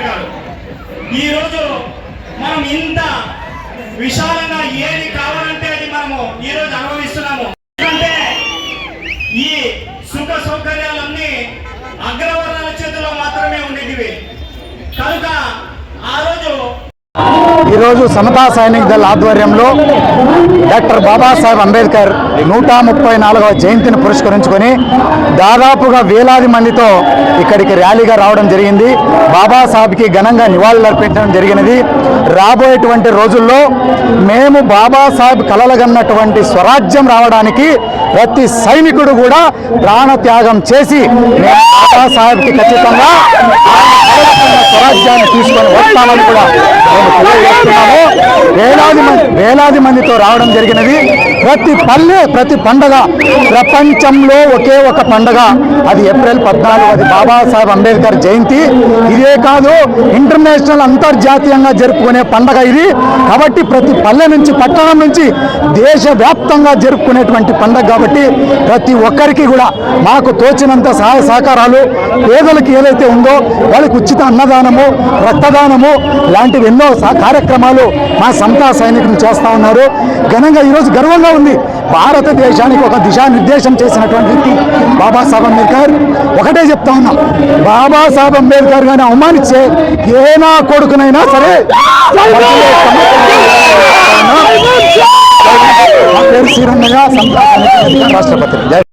గారు. ఈరోజు మనం ఇంత విశాలంగా ఏది కావాలంటే అది మనము ఈరోజు అనుభవిస్తున్నాము. ఎందుకంటే ఈ సుఖ సౌకర్యాలన్నీ అగ్రవర్ణాల చేతిలో మాత్రమే ఉండేటివి. కనుక ఆ రోజు ఈరోజు సమతా సైనిక్ దళ ఆధ్వర్యంలో డాక్టర్ బాబాసాహెబ్ అంబేద్కర్ 134వ జయంతిని పురస్కరించుకొని దాదాపుగా వేలాది మందితో ఇక్కడికి ర్యాలీగా రావడం జరిగింది. బాబాసాహెబ్కి ఘనంగా నివాళులర్పించడం జరిగినది. రాబోయేటువంటి రోజుల్లో మేము బాబాసాహెబ్ కలలుగన్నటువంటి స్వరాజ్యం రావడానికి ప్రతి సైనికుడు కూడా ప్రాణత్యాగం చేసి మేము బాబాసాహెబ్కి ఖచ్చితంగా స్వరాజ్యాన్ని తీసుకొని వస్తామని కూడా మేము తెలియజేస్తున్నాము. వేలాది మందితో రావడం జరిగినది. ప్రతి పల్లె ప్రతి పండగ ప్రపంచంలో ఒకే ఒక పండగ, అది ఏప్రిల్ 14, అది బాబాసాహెబ్ అంబేద్కర్ జయంతి. ఇదే కాదు, ఇంటర్నేషనల్ అంతర్జాతీయంగా జరుపుకునే పండగ ఇది. కాబట్టి ప్రతి పల్లె నుంచి పట్టణం నుంచి దేశవ్యాప్తంగా జరుపుకునేటువంటి పండగ కాబట్టి ప్రతి ఒక్కరికి కూడా మాకు తోచినంత సహాయ సహకారాలు, పేదలకు ఏదైతే ఉందో వాళ్ళకి ఉచిత అన్నదానము, రక్తదానము లాంటివి ఎన్నో కార్యక్రమాలు మా సమతా సైనికులు చేస్తూ ఉన్నారు. ఘనంగా ఈరోజు గర్వంగా ఉంది. భారతదేశానికి ఒక దిశానిర్దేశం చేసినటువంటి వ్యక్తి బాబాసాహెబ్ అంబేద్కర్. ఒకటే చెప్తా ఉన్నాం, బాబాసాహెబ్ అంబేద్కర్ గారిని అవమానించే ఏ నా కొడుకునైనా సరే శ్రీరంగయ్య, రాష్ట్రపతి.